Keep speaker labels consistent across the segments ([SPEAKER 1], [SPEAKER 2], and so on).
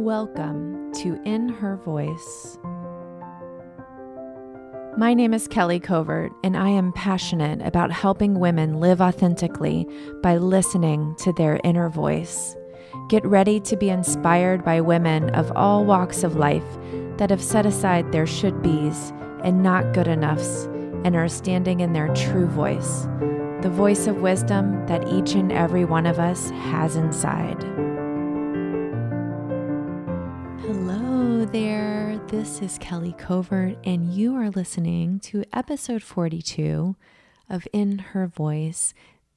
[SPEAKER 1] Welcome to In Her Voice. My name is Kelly Covert, and I am passionate about helping women live authentically by listening to their inner voice. Get ready to be inspired by women of all walks of life that have set aside their should-bes and not good enoughs and are standing in their true voice, the voice of wisdom that each and every one of us has inside. Hello there, this is Kelly Covert, and you are listening to episode 42 of In Her Voice.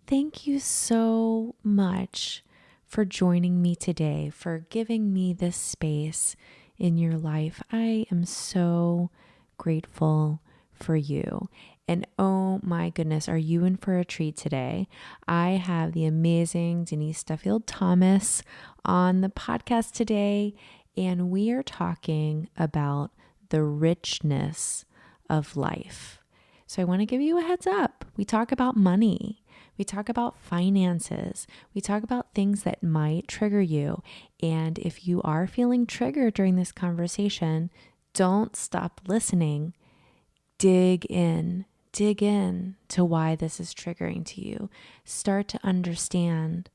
[SPEAKER 1] Thank you so much for joining me today, for giving me this space in your life. I am so grateful for you. And oh my goodness, are you in for a treat today? I have the amazing Denise Duffield-Thomas on the podcast today, and we are talking about the richness of life. So I want to give you a heads up. We talk about money. We talk about finances. We talk about things that might trigger you. And if you are feeling triggered during this conversation, don't stop listening. Dig in to why this is triggering to you. Start to understand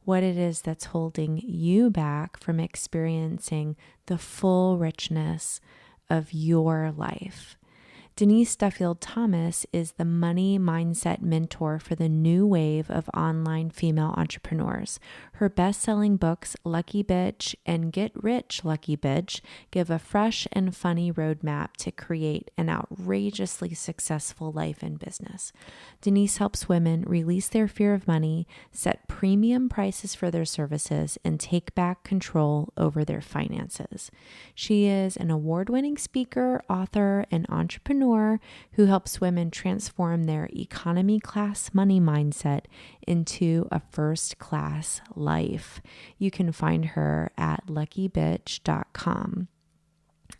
[SPEAKER 1] what it is that's holding you back from experiencing the full richness of your life. Denise Duffield-Thomas is the money mindset mentor for the new wave of online female entrepreneurs. Her best-selling books, Lucky Bitch and Get Rich, Lucky Bitch, give a fresh and funny roadmap to create an outrageously successful life and business. Denise helps women release their fear of money, set premium prices for their services, and take back control over their finances. She is an award-winning speaker, author, and entrepreneur who helps women transform their economy class money mindset into a first class life. You can find her at luckybitch.com.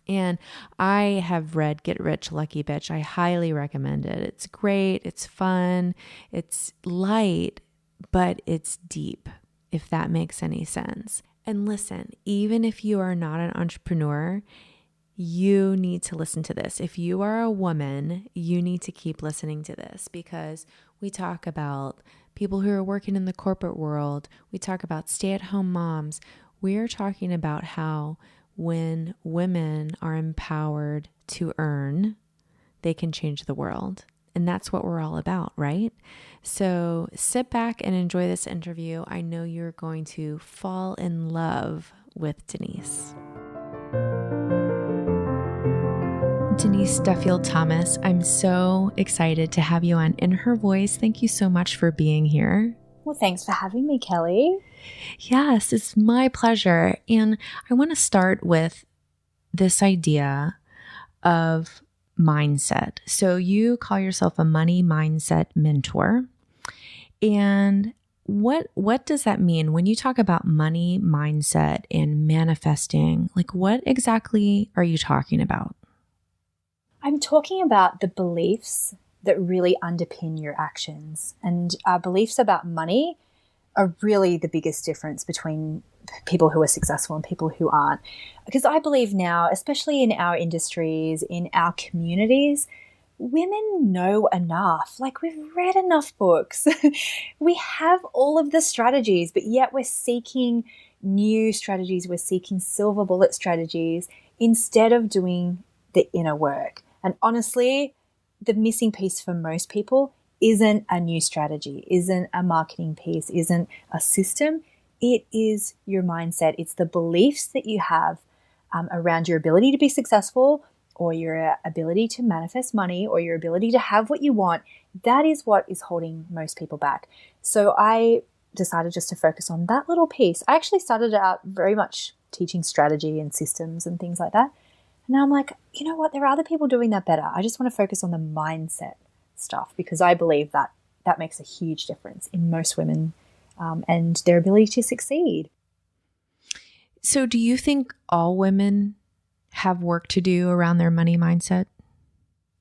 [SPEAKER 1] And I have read Get Rich, Lucky Bitch. I highly recommend it. It's great. It's fun. It's light, but it's deep, if that makes any sense. And listen, even if you are not an entrepreneur, you need to listen to this. If you are a woman, you need to keep listening to this, because we talk about people who are working in the corporate world. We talk about stay-at-home moms. We are talking about how when women are empowered to earn, they can change the world. And that's what we're all about, right? So sit back and enjoy this interview. I know you're going to fall in love with Denise. Denise Duffield-Thomas, I'm so excited to have you on In Her Voice. Thank you so much for being here.
[SPEAKER 2] Well, thanks for having me, Kelly.
[SPEAKER 1] Yes, it's my pleasure. And I want to start with this idea of mindset. So you call yourself a money mindset mentor. And what does that mean when you talk about money mindset and manifesting? Like, what exactly are you talking about?
[SPEAKER 2] I'm talking about the beliefs that really underpin your actions. And our beliefs about money are really the biggest difference between people who are successful and people who aren't. Because I believe now, especially in our industries, in our communities, women know enough. Like, we've read enough books. We have all of the strategies, but yet we're seeking new strategies. We're seeking silver bullet strategies instead of doing the inner work. And honestly, the missing piece for most people isn't a new strategy, isn't a marketing piece, isn't a system. It is your mindset. It's the beliefs that you have around your ability to be successful, or your ability to manifest money, or your ability to have what you want. That is what is holding most people back. So I decided just to focus on that little piece. I actually started out very much teaching strategy and systems and things like that. And now I'm like, you know what? There are other people doing that better. I just want to focus on the mindset stuff, because I believe that that makes a huge difference in most women and their ability to succeed.
[SPEAKER 1] So do you think all women have work to do around their money mindset?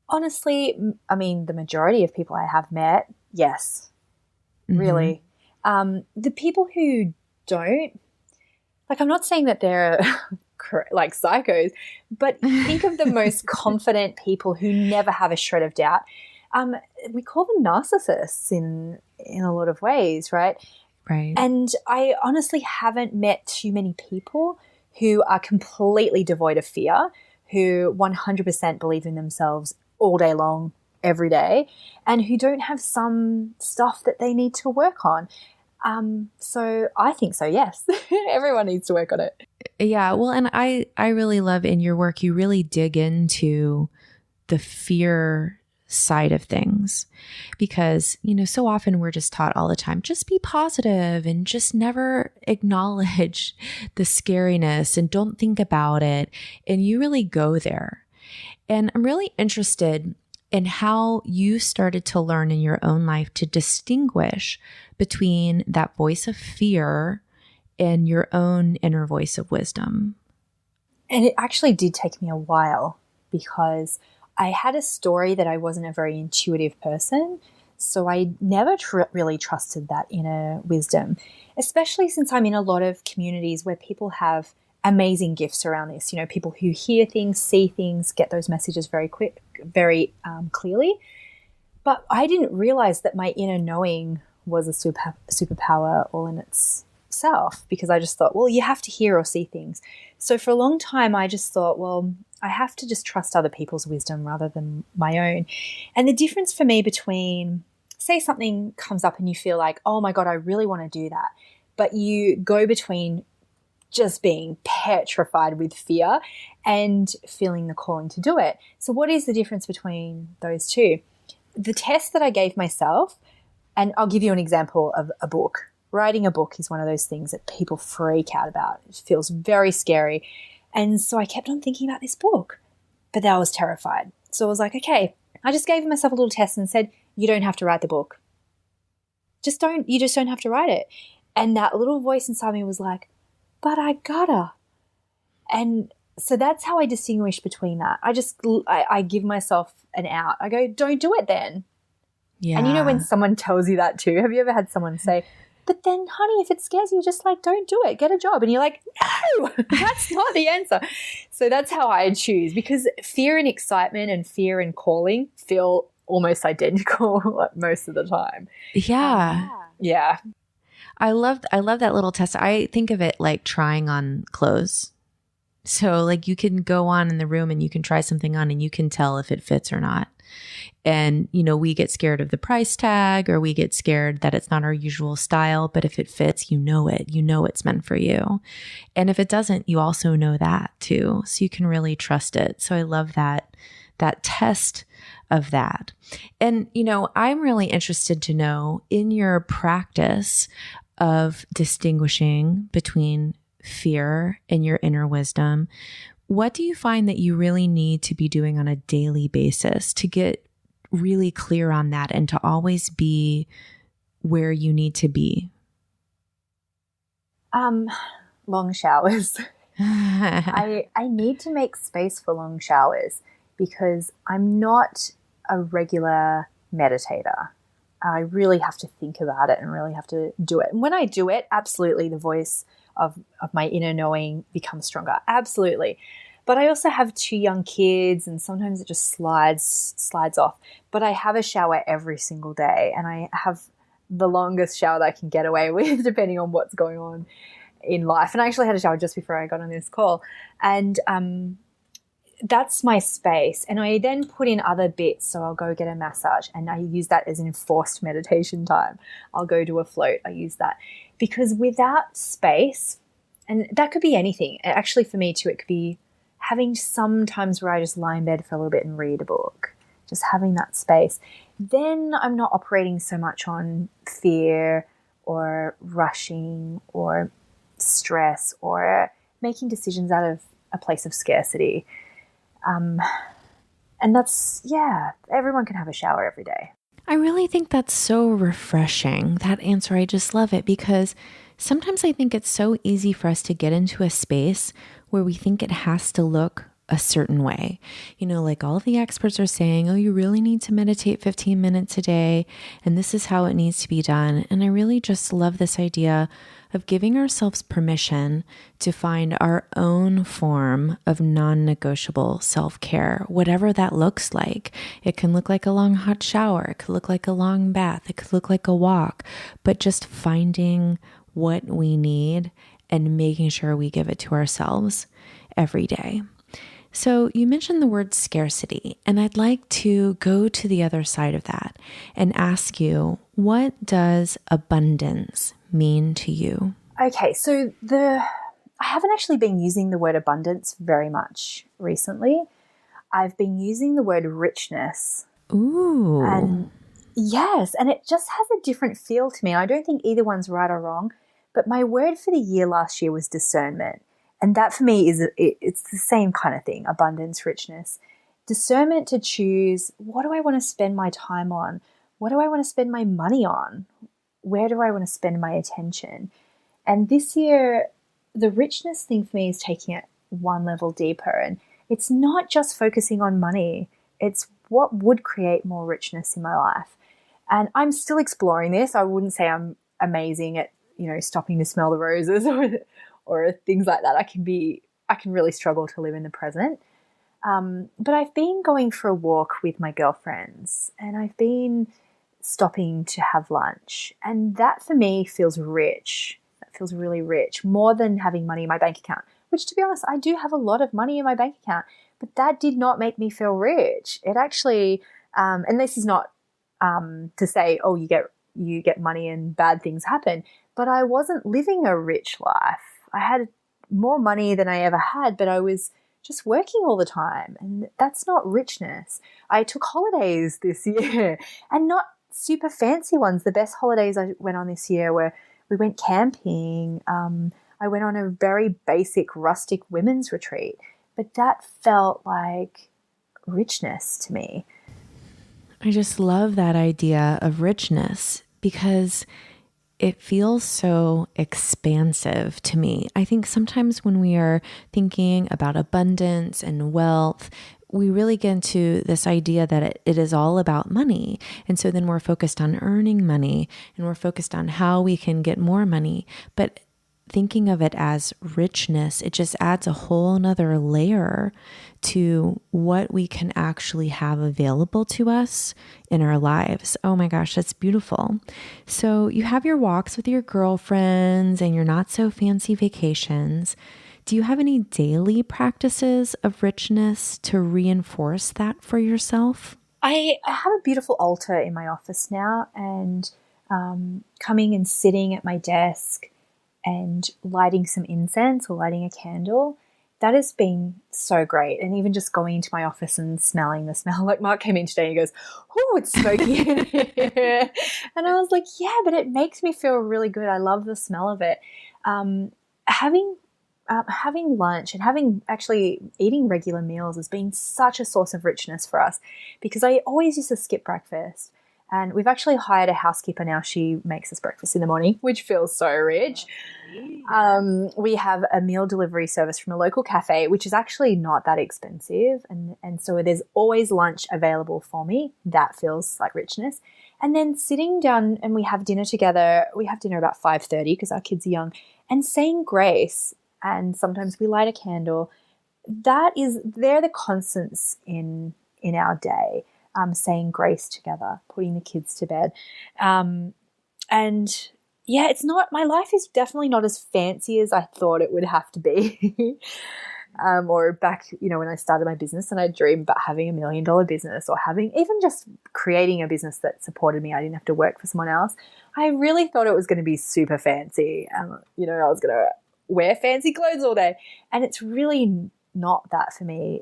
[SPEAKER 2] Honestly, I mean, the majority of people I have met, yes, really. The people who don't, like, I'm not saying that they're like psychos, but think of the most confident people who never have a shred of doubt. We call them narcissists in a lot of ways, right?
[SPEAKER 1] Right.
[SPEAKER 2] And I honestly haven't met too many people who are completely devoid of fear, who 100% believe in themselves all day long, every day, and who don't have some stuff that they need to work on. So I think so, yes. Everyone needs to work on it.
[SPEAKER 1] Yeah. Well, and I really love in your work, you really dig into the fear side of things because, so often we're just taught all the time, just be positive and just never acknowledge the scariness and don't think about it. And you really go there. And I'm really interested in how you started to learn in your own life to distinguish between that voice of fear and your own inner voice of wisdom.
[SPEAKER 2] And it actually did take me a while because I had a story that I wasn't a very intuitive person. So I never really trusted that inner wisdom, especially since I'm in a lot of communities where people have amazing gifts around this. People who hear things, see things, get those messages very clearly. But I didn't realize that my inner knowing was a superpower all in itself because I just thought, well, you have to hear or see things. So for a long time, I just thought, well, I have to just trust other people's wisdom rather than my own. And the difference for me between, say something comes up and you feel like, oh my God, I really want to do that. But you go between just being petrified with fear and feeling the calling to do it. So what is the difference between those two? The test that I gave myself, and I'll give you an example of a book. Writing a book is one of those things that people freak out about. It feels very scary. And so I kept on thinking about this book, but then I was terrified. So I was like, okay, I just gave myself a little test and said, you don't have to write the book. You just don't have to write it. And that little voice inside me was like, but I gotta. And so that's how I distinguish between that. I give myself an out. I go, don't do it then. Yeah. And when someone tells you that too, have you ever had someone say, but then honey, if it scares you, just like, don't do it, get a job. And you're like, no, that's not the answer. So that's how I choose because fear and excitement and fear and calling feel almost identical most of the time.
[SPEAKER 1] Yeah.
[SPEAKER 2] Yeah.
[SPEAKER 1] I love that little test. I think of it like trying on clothes. So like you can go on in the room and you can try something on and you can tell if it fits or not. And, we get scared of the price tag or we get scared that it's not our usual style. But if it fits, it, it's meant for you. And if it doesn't, you also know that too. So you can really trust it. So I love that test of that. And, I'm really interested to know in your practice of distinguishing between fear and your inner wisdom, what do you find that you really need to be doing on a daily basis to get really clear on that and to always be where you need to be?
[SPEAKER 2] Long showers. I need to make space for long showers because I'm not a regular meditator. I really have to think about it and really have to do it. And when I do it, absolutely the voice of my inner knowing becomes stronger. Absolutely. But I also have 2 young kids and sometimes it just slides off. But I have a shower every single day and I have the longest shower that I can get away with depending on what's going on in life. And I actually had a shower just before I got on this call. And that's my space. And I then put in other bits. So I'll go get a massage and I use that as an enforced meditation time. I'll go do a float. I use that because without space, and that could be anything. Actually, for me too, it could be having some times where I just lie in bed for a little bit and read a book, just having that space. Then I'm not operating so much on fear or rushing or stress or making decisions out of a place of scarcity. And that's, everyone can have a shower every day.
[SPEAKER 1] I really think that's so refreshing, that answer. I just love it because sometimes I think it's so easy for us to get into a space where we think it has to look a certain way. Like all the experts are saying, oh, you really need to meditate 15 minutes a day, and this is how it needs to be done. And I really just love this idea of giving ourselves permission to find our own form of non-negotiable self-care, whatever that looks like. It can look like a long hot shower. It could look like a long bath. It could look like a walk, but just finding what we need and making sure we give it to ourselves every day. So you mentioned the word scarcity, and I'd like to go to the other side of that and ask you, what does abundance mean to you?
[SPEAKER 2] Okay, so I haven't actually been using the word abundance very much recently. I've been using the word richness.
[SPEAKER 1] Ooh.
[SPEAKER 2] And yes, and it just has a different feel to me. I don't think either one's right or wrong, but my word for the year last year was discernment. And that for me it's the same kind of thing, abundance, richness. Discernment to choose, what do I want to spend my time on? What do I want to spend my money on? Where do I want to spend my attention? And this year, the richness thing for me is taking it one level deeper. And it's not just focusing on money. It's what would create more richness in my life. And I'm still exploring this. I wouldn't say I'm amazing at, stopping to smell the roses or things like that. I can really struggle to live in the present. But I've been going for a walk with my girlfriends, and I've been stopping to have lunch. And that for me feels rich. That feels really rich, more than having money in my bank account, which, to be honest, I do have a lot of money in my bank account, but that did not make me feel rich. It actually, and this is not to say, oh, you get money and bad things happen, but I wasn't living a rich life. I had more money than I ever had, but I was just working all the time, and that's not richness. I took holidays this year, and not super fancy ones. The best holidays I went on this year were, we went camping. I went on a very basic rustic women's retreat, but that felt like richness to me.
[SPEAKER 1] I just love that idea of richness because it feels so expansive to me. I think sometimes when we are thinking about abundance and wealth, we really get into this idea that it is all about money. And so then we're focused on earning money and we're focused on how we can get more money. But thinking of it as richness, it just adds a whole nother layer to what we can actually have available to us in our lives. Oh my gosh, that's beautiful. So you have your walks with your girlfriends and your not so fancy vacations. Do you have any daily practices of richness to reinforce that for yourself?
[SPEAKER 2] I have a beautiful altar in my office now, and coming and sitting at my desk and lighting some incense or lighting a candle, that has been so great. And even just going into my office and smelling the smell. Like Mark came in today and he goes, oh, it's smoky in here. And I was like, yeah, but it makes me feel really good. I love the smell of it. Having lunch and actually eating regular meals has been such a source of richness for us, because I always used to skip breakfast. And we've actually hired a housekeeper now. She makes us breakfast in the morning, which feels so rich. We have a meal delivery service from a local cafe, which is actually not that expensive. And so there's always lunch available for me. That feels like richness. And then sitting down and we have dinner together. We have dinner about 5:30 because our kids are young. And saying grace, and sometimes we light a candle. They're the constants in our day. Saying grace together, putting the kids to bed. And yeah, my life is definitely not as fancy as I thought it would have to be. Or back, when I started my business and I dreamed about having $1 million business, or having even just creating a business that supported me. I didn't have to work for someone else. I really thought it was going to be super fancy. I was going to wear fancy clothes all day. And it's really not that for me.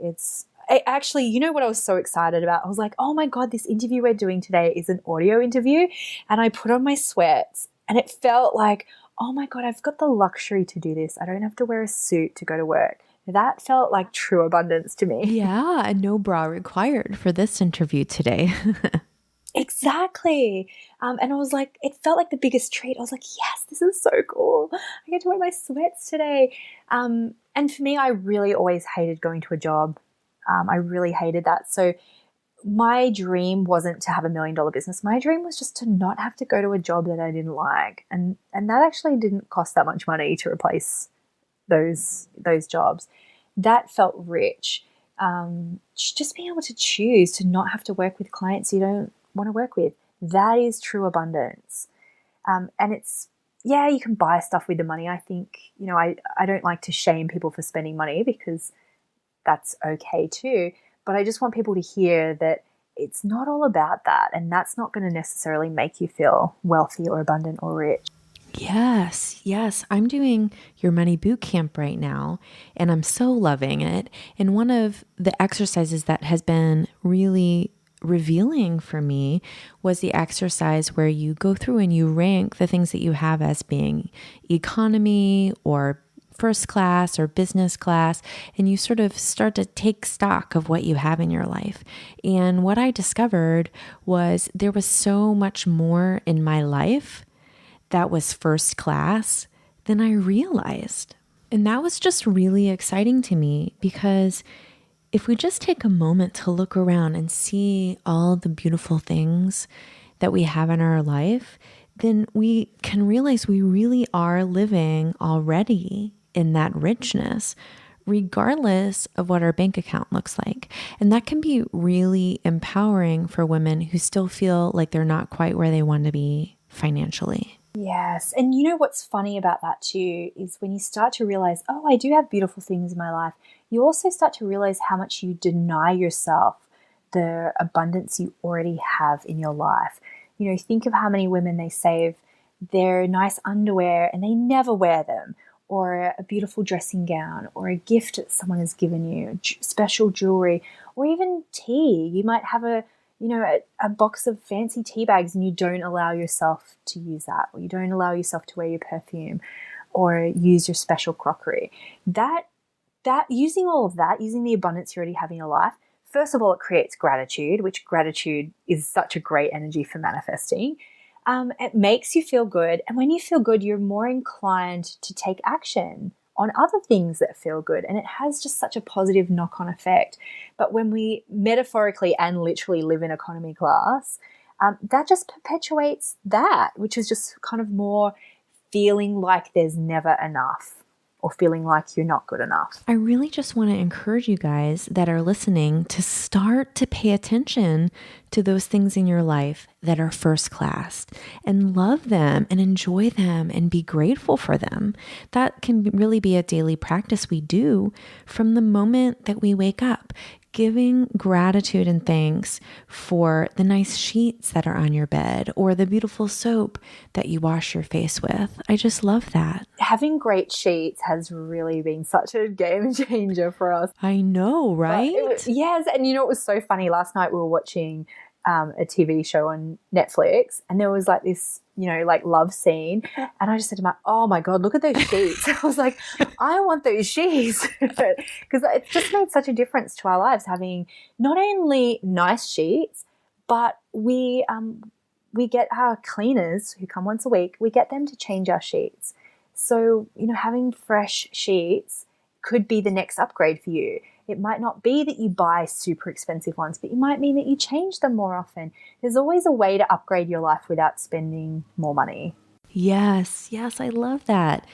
[SPEAKER 2] Actually, what I was so excited about? I was like, oh my God, this interview we're doing today is an audio interview. And I put on my sweats and it felt like, oh my God, I've got the luxury to do this. I don't have to wear a suit to go to work. That felt like true abundance to me.
[SPEAKER 1] Yeah, and no bra required for this interview today.
[SPEAKER 2] Exactly. And I was like, it felt like the biggest treat. I was like, yes, this is so cool. I get to wear my sweats today. And And for me, I really always hated going to a job. I really hated that. So my dream wasn't to have $1 million business. My dream was just to not have to go to a job that I didn't like. And that actually didn't cost that much money to replace those jobs. That felt rich. Just being able to choose to not have to work with clients you don't want to work with. That is true abundance. And it's, yeah, you can buy stuff with the money. I think, I don't like to shame people for spending money because that's okay too. But I just want people to hear that it's not all about that. And that's not going to necessarily make you feel wealthy or abundant or rich.
[SPEAKER 1] Yes. I'm doing your money boot camp right now, and I'm so loving it. And one of the exercises that has been really revealing for me was the exercise where you go through and you rank the things that you have as being economy or first class or business class, and you sort of start to take stock of what you have in your life. And what I discovered was there was so much more in my life that was first class than I realized. And that was just really exciting to me, because if we just take a moment to look around and see all the beautiful things that we have in our life, then we can realize we really are living already in that richness, regardless of what our bank account looks like. And that can be really empowering for women who still feel like they're not quite where they want to be financially.
[SPEAKER 2] Yes. And you know what's funny about that too is when you start to realize, oh, I do have beautiful things in my life, you also start to realize how much you deny yourself the abundance you already have in your life. Think of how many women they save their nice underwear and they never wear them, or a beautiful dressing gown, or a gift that someone has given you, special jewelry, or even tea. You might have a box of fancy tea bags and you don't allow yourself to use that, or you don't allow yourself to wear your perfume or use your special crockery. That using all of that, using the abundance you already have in your life, first of all, it creates gratitude, which gratitude is such a great energy for manifesting. It makes you feel good. And when you feel good, you're more inclined to take action on other things that feel good. And it has just such a positive knock-on effect. But when we metaphorically and literally live in economy class, that just perpetuates that, which is just kind of more feeling like there's never enough, or feeling like you're not good enough.
[SPEAKER 1] I really just want to encourage you guys that are listening to start to pay attention to those things in your life that are first class, and love them and enjoy them and be grateful for them. That can really be a daily practice we do from the moment that we wake up. Giving gratitude and thanks for the nice sheets that are on your bed, or the beautiful soap that you wash your face with. I just love that.
[SPEAKER 2] Having great sheets has really been such a game changer for us.
[SPEAKER 1] I know, right?
[SPEAKER 2] Yes. And it was so funny. Last night we were watching a TV show on Netflix, and there was like this, love scene. And I just said to oh my God, look at those sheets. I was like, I want those sheets, because it just made such a difference to our lives, having not only nice sheets, but we get our cleaners who come once a week, we get them to change our sheets. So, having fresh sheets could be the next upgrade for you. It might not be that you buy super expensive ones, but it might mean that you change them more often. There's always a way to upgrade your life without spending more money.
[SPEAKER 1] Yes, I love that.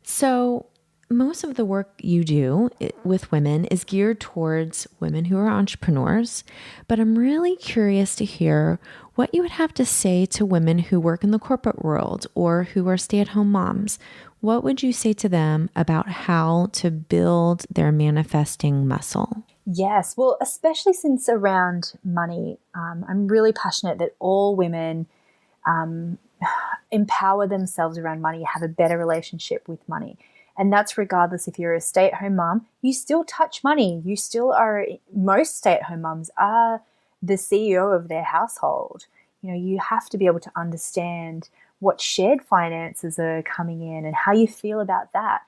[SPEAKER 1] So most of the work you do with women is geared towards women who are entrepreneurs, but I'm really curious to hear what you would have to say to women who work in the corporate world or who are stay-at-home moms. What would you say to them about how to build their manifesting muscle?
[SPEAKER 2] Yes, well, especially since around money, I'm really passionate that all women empower themselves around money, have a better relationship with money. And that's regardless if you're a stay-at-home mom, you still touch money. You still are, most stay-at-home moms are the CEO of their household. You have to be able to understand what shared finances are coming in and how you feel about that.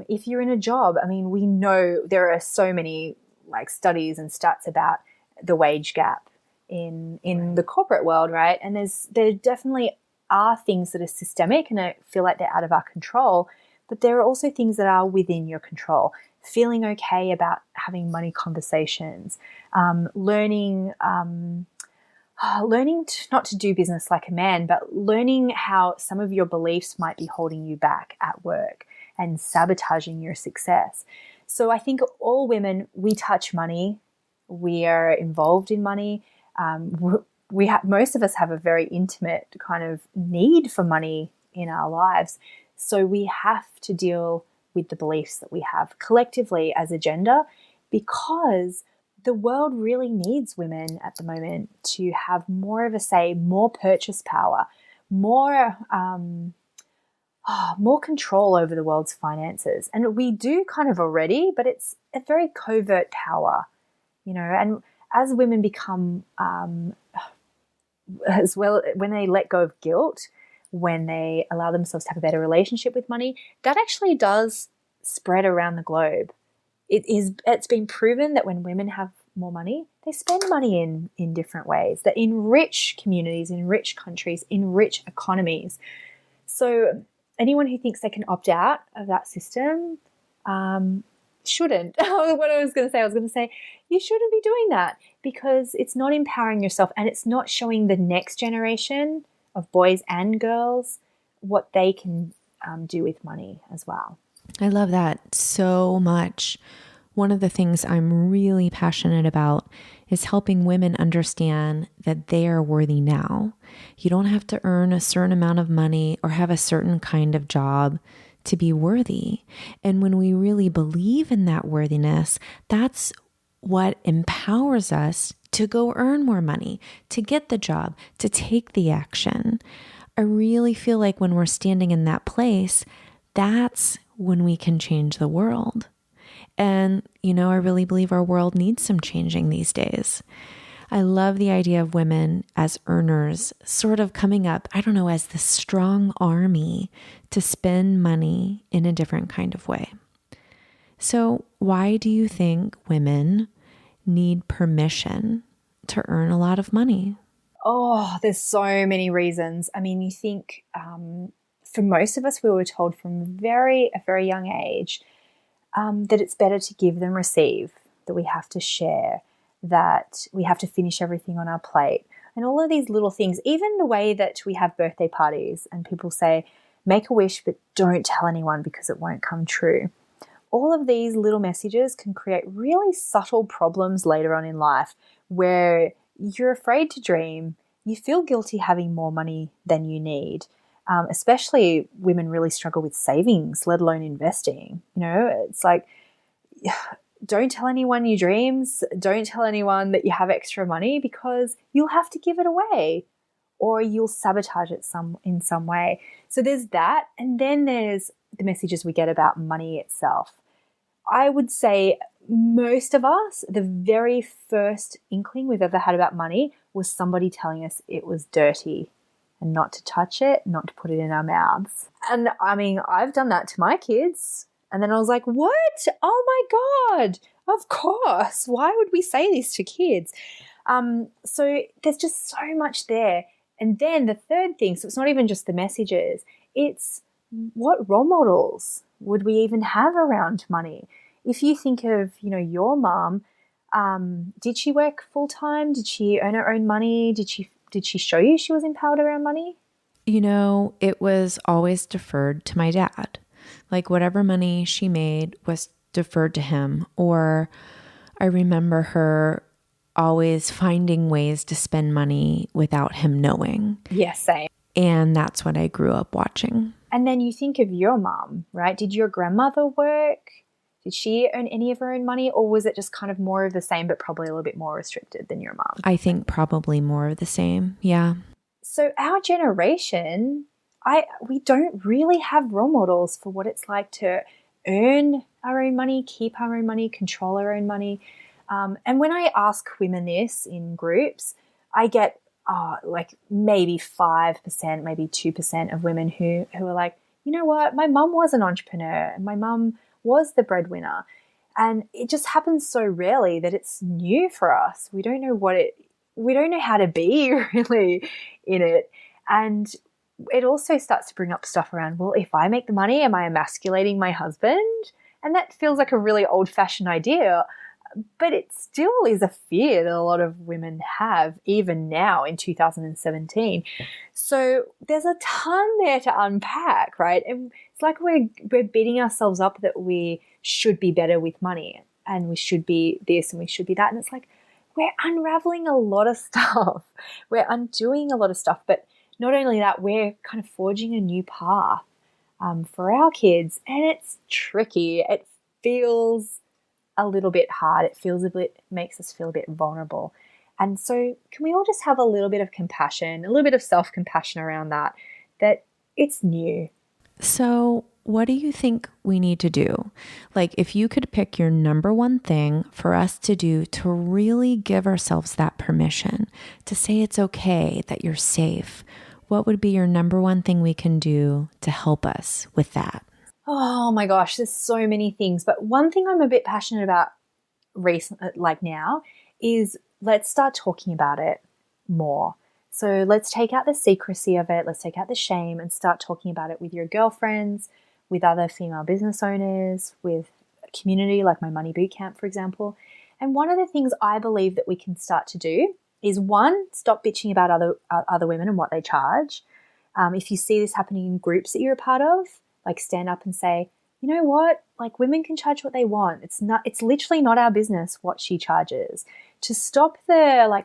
[SPEAKER 2] If you're in a job, we know there are so many studies and stats about the wage gap in the corporate world, right? And there definitely are things that are systemic and I feel like they're out of our control. but there are also things that are within your control. Feeling okay about having money conversations, learning not to do business like a man, but learning how some of your beliefs might be holding you back at work and sabotaging your success. So I think all women, we touch money. We are involved in money. Most of us have a very intimate kind of need for money in our lives. So we have to deal with the beliefs that we have collectively as a gender, because the world really needs women at the moment to have more of a say, more purchase power, more control over the world's finances. And we do kind of already, but it's a very covert power, and as women become, as well, when they let go of guilt, when they allow themselves to have a better relationship with money, that actually does spread around the globe. It's been proven that when women have more money, they spend money in different ways, that in rich communities, in rich countries, in rich economies. So anyone who thinks they can opt out of that system shouldn't. What I was going to say, you shouldn't be doing that, because it's not empowering yourself, and it's not showing the next generation of boys and girls what they can do with money as well.
[SPEAKER 1] I love that so much. One of the things I'm really passionate about is helping women understand that they are worthy now. You don't have to earn a certain amount of money or have a certain kind of job to be worthy. And when we really believe in that worthiness, that's what empowers us to go earn more money, to get the job, to take the action. I really feel like when we're standing in that place, that's when we can change the world. And, I really believe our world needs some changing these days. I love the idea of women as earners sort of coming up, as this strong army to spend money in a different kind of way. So why do you think women need permission to earn a lot of money?
[SPEAKER 2] Oh, there's so many reasons. You think for most of us, we were told from a very young age that it's better to give than receive, that we have to share, that we have to finish everything on our plate, and all of these little things. Even the way that we have birthday parties and people say, make a wish, but don't tell anyone because it won't come true. All of these little messages can create really subtle problems later on in life, where you're afraid to dream, you feel guilty having more money than you need. Especially women really struggle with savings, let alone investing. It's like, don't tell anyone your dreams. Don't tell anyone that you have extra money, because you'll have to give it away or you'll sabotage it in some way. So there's that. And then there's the messages we get about money itself. I would say most of us, the very first inkling we've ever had about money was somebody telling us it was dirty and not to touch it, not to put it in our mouths. And I've done that to my kids. And then I was like, what? Oh my God, of course. Why would we say this to kids? So there's just so much there. And then the third thing, so it's not even just the messages, it's what role models would we even have around money? If you think of, your mom, did she work full time? Did she earn her own money? Did she show you she was empowered around money?
[SPEAKER 1] It was always deferred to my dad. Like whatever money she made was deferred to him. Or I remember her always finding ways to spend money without him knowing.
[SPEAKER 2] Yes, same.
[SPEAKER 1] And that's what I grew up watching.
[SPEAKER 2] And then you think of your mom, right? Did your grandmother work? Did she earn any of her own money, or was it just kind of more of the same but probably a little bit more restricted than your mom?
[SPEAKER 1] I think probably more of the same, yeah.
[SPEAKER 2] So our generation, we don't really have role models for what it's like to earn our own money, keep our own money, control our own money. And when I ask women this in groups, I get like maybe 5%, maybe 2% of women who are like, you know what, my mum was an entrepreneur and my mum was the breadwinner. And it just happens so rarely that it's new for us. We don't know how to be really in it. And it also starts to bring up stuff around, well, if I make the money, am I emasculating my husband? And that feels like a really old-fashioned idea, but it still is a fear that a lot of women have, even now in 2017. So there's a ton there to unpack, right? And it's like we're beating ourselves up that we should be better with money and we should be this and we should be that. And it's like we're unraveling a lot of stuff. We're undoing a lot of stuff, but not only that, we're kind of forging a new path for our kids, and it's tricky. It feels a little bit hard. Makes us feel a bit vulnerable. And so can we all just have a little bit of compassion, a little bit of self-compassion around that it's new.
[SPEAKER 1] So what do you think we need to do? Like, if you could pick your number one thing for us to do to really give ourselves that permission to say it's okay, that you're safe, what would be your number one thing we can do to help us with that?
[SPEAKER 2] Oh my gosh, there's so many things. But one thing I'm a bit passionate about now is let's start talking about it more. So let's take out the secrecy of it. Let's take out the shame and start talking about it with your girlfriends, with other female business owners, with a community like my Money Bootcamp, for example. And one of the things I believe that we can start to do is, one, stop bitching about other women and what they charge. If you see this happening in groups that you're a part of, like stand up and say, you know what, like women can charge what they want. It's literally not our business what she charges. To stop the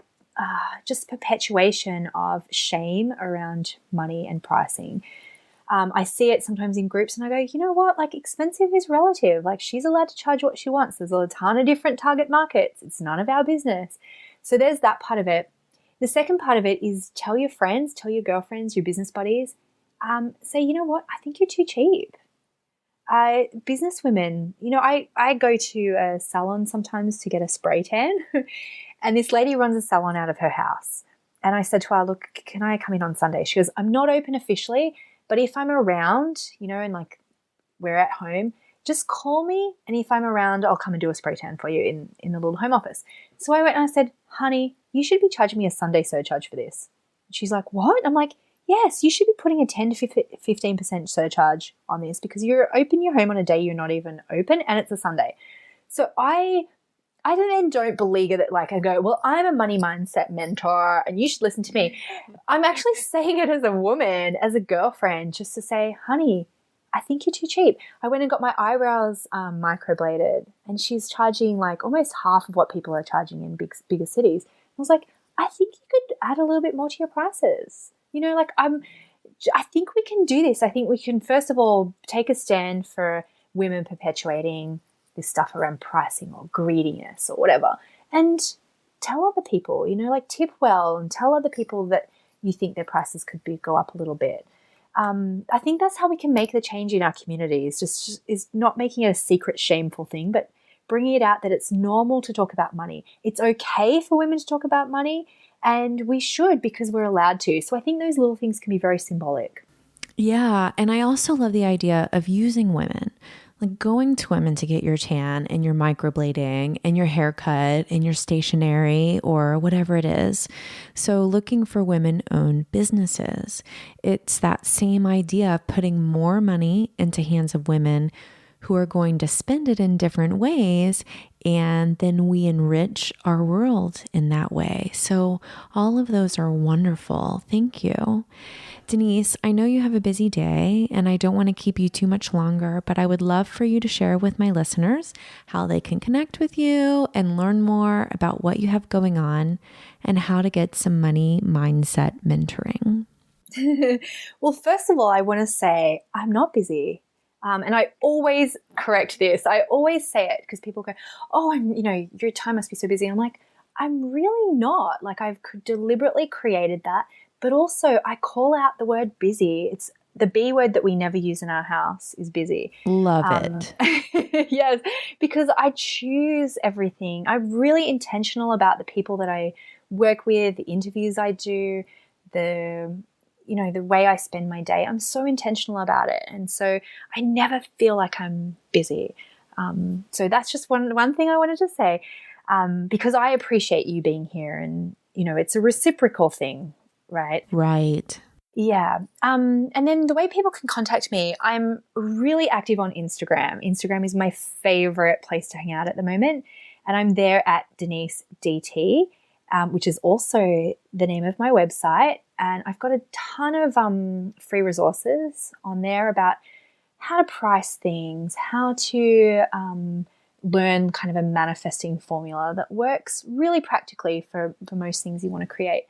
[SPEAKER 2] just perpetuation of shame around money and pricing. I see it sometimes in groups and I go, you know what, like expensive is relative. Like she's allowed to charge what she wants. There's a ton of different target markets. It's none of our business. So there's that part of it. The second part of it is tell your friends, tell your girlfriends, your business buddies, say, you know what, I think you're too cheap. Business women, I go to a salon sometimes to get a spray tan and this lady runs a salon out of her house. And I said to her, look, can I come in on Sunday? She goes, I'm not open officially, but if I'm around, and like we're at home, just call me. And if I'm around, I'll come and do a spray tan for you in the little home office. So I went and I said, honey, you should be charging me a Sunday surcharge for this. And she's like, what? I'm like, yes, you should be putting a 10 to 15% surcharge on this because you're open your home on a day you're not even open and it's a Sunday. So I don't believe it like I go, well, I'm a money mindset mentor and you should listen to me. I'm actually saying it as a woman, as a girlfriend, just to say, honey, I think you're too cheap. I went and got my eyebrows microbladed and she's charging like almost half of what people are charging in bigger cities. I was like, I think you could add a little bit more to your prices. I think we can do this. I think we can, first of all, take a stand for women perpetuating this stuff around pricing or greediness or whatever, and tell other people, tip well and tell other people that you think their prices could go up a little bit. I think that's how we can make the change in our communities, is not making it a secret, shameful thing, but bringing it out that it's normal to talk about money. It's okay for women to talk about money, and we should because we're allowed to. So I think those little things can be very symbolic.
[SPEAKER 1] Yeah, and I also love the idea of using women, like going to women to get your tan and your microblading and your haircut and your stationery or whatever it is. So looking for women-owned businesses. It's that same idea of putting more money into hands of women who are going to spend it in different ways, and then we enrich our world in that way. So all of those are wonderful. Thank you. Denise, I know you have a busy day and I don't want to keep you too much longer, but I would love for you to share with my listeners how they can connect with you and learn more about what you have going on and how to get some money mindset mentoring.
[SPEAKER 2] Well, first of all, I want to say I'm not busy. And I always correct this. I always say it because people go, oh, your time must be so busy. I'm like, I'm really not. Like I've deliberately created that. But also I call out the word busy. It's the B word that we never use in our house is busy.
[SPEAKER 1] Love it.
[SPEAKER 2] Yes, because I choose everything. I'm really intentional about the people that I work with, the interviews I do, the way I spend my day. I'm so intentional about it. And so I never feel like I'm busy. So that's just one thing I wanted to say, because I appreciate you being here and, it's a reciprocal thing, right?
[SPEAKER 1] Right.
[SPEAKER 2] Yeah. And then the way people can contact me, I'm really active on Instagram. Instagram is my favorite place to hang out at the moment. And I'm there at Denise DT, which is also the name of my website. And I've got a ton of free resources on there about how to price things, how to learn kind of a manifesting formula that works really practically for most things you want to create.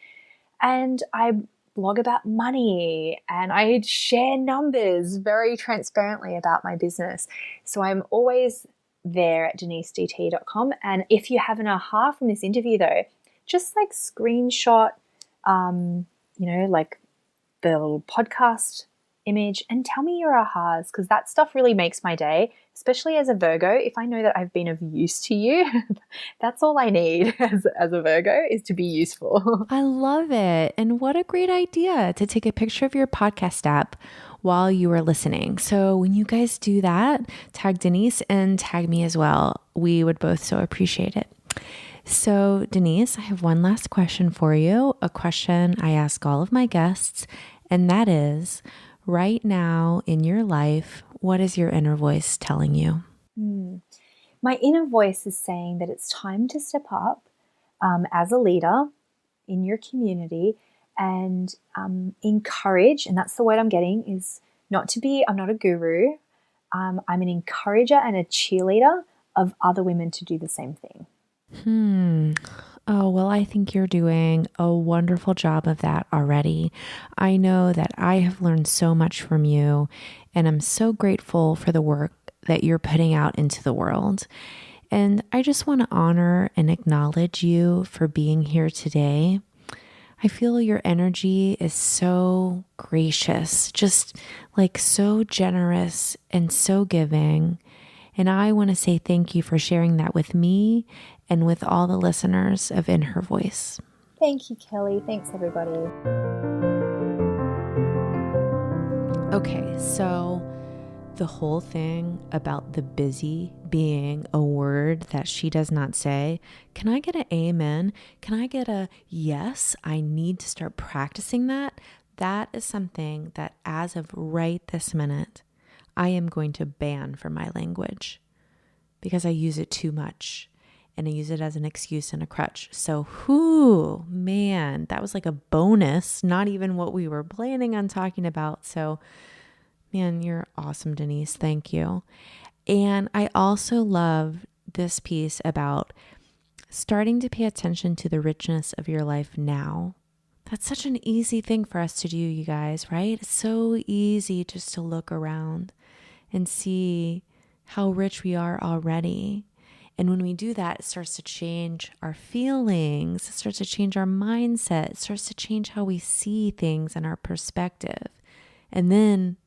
[SPEAKER 2] And I blog about money and I share numbers very transparently about my business. So I'm always there at denisedt.com. And if you have an aha from this interview though, just like screenshot, like the little podcast image and tell me your ahas, because that stuff really makes my day, especially as a Virgo. If I know that I've been of use to you, that's all I need as a Virgo, is to be useful.
[SPEAKER 1] I love it. And what a great idea to take a picture of your podcast app while you are listening. So when you guys do that, tag Denise and tag me as well. We would both so appreciate it. So Denise, I have one last question for you, a question I ask all of my guests, and that is, right now in your life, what is your inner voice telling you?
[SPEAKER 2] My inner voice is saying that it's time to step up as a leader in your community and encourage, and that's the word I'm getting, is I'm not a guru. I'm an encourager and a cheerleader of other women to do the same thing.
[SPEAKER 1] Oh, well, I think you're doing a wonderful job of that already. I know that I have learned so much from you, and I'm so grateful for the work that you're putting out into the world. And I just want to honor and acknowledge you for being here today. I feel your energy is so gracious, just like so generous and so giving. And I want to say thank you for sharing that with me and with all the listeners of In Her Voice.
[SPEAKER 2] Thank you, Kelly. Thanks, everybody.
[SPEAKER 1] Okay, so the whole thing about the busy being a word that she does not say, can I get an amen? Can I get a yes? I need to start practicing that. That is something that as of right this minute, I am going to ban from my language because I use it too much and I use it as an excuse and a crutch. So, man, that was like a bonus, not even what we were planning on talking about. So, man, you're awesome, Denise. Thank you. And I also love this piece about starting to pay attention to the richness of your life now. That's such an easy thing for us to do, you guys, right? It's so easy just to look around and see how rich we are already. And when we do that, it starts to change our feelings. It starts to change our mindset. It starts to change how we see things and our perspective. And then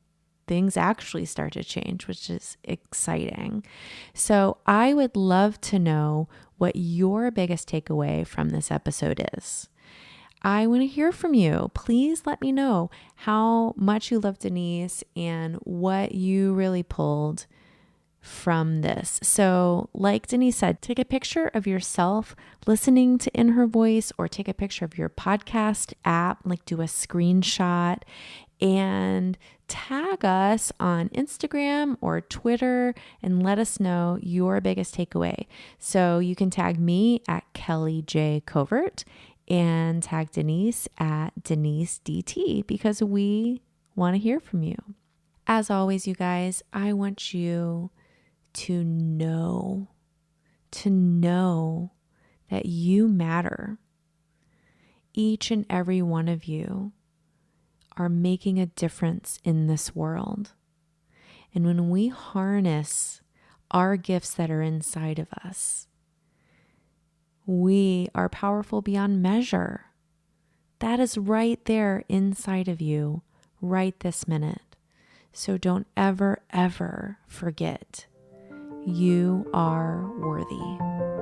[SPEAKER 1] things actually start to change, which is exciting. So I would love to know what your biggest takeaway from this episode is. I want to hear from you. Please let me know how much you love Denise and what you really pulled from this. So like Denise said, take a picture of yourself listening to In Her Voice, or take a picture of your podcast app, like do a screenshot and tag us on Instagram or Twitter and let us know your biggest takeaway. So you can tag me at Kelly J. Covert and tag Denise at Denise DT, because we want to hear from you. As always, you guys, I want you to know that you matter. Each and every one of you are making a difference in this world. And when we harness our gifts that are inside of us, we are powerful beyond measure. That is right there inside of you, right this minute. So don't ever, ever forget, you are worthy.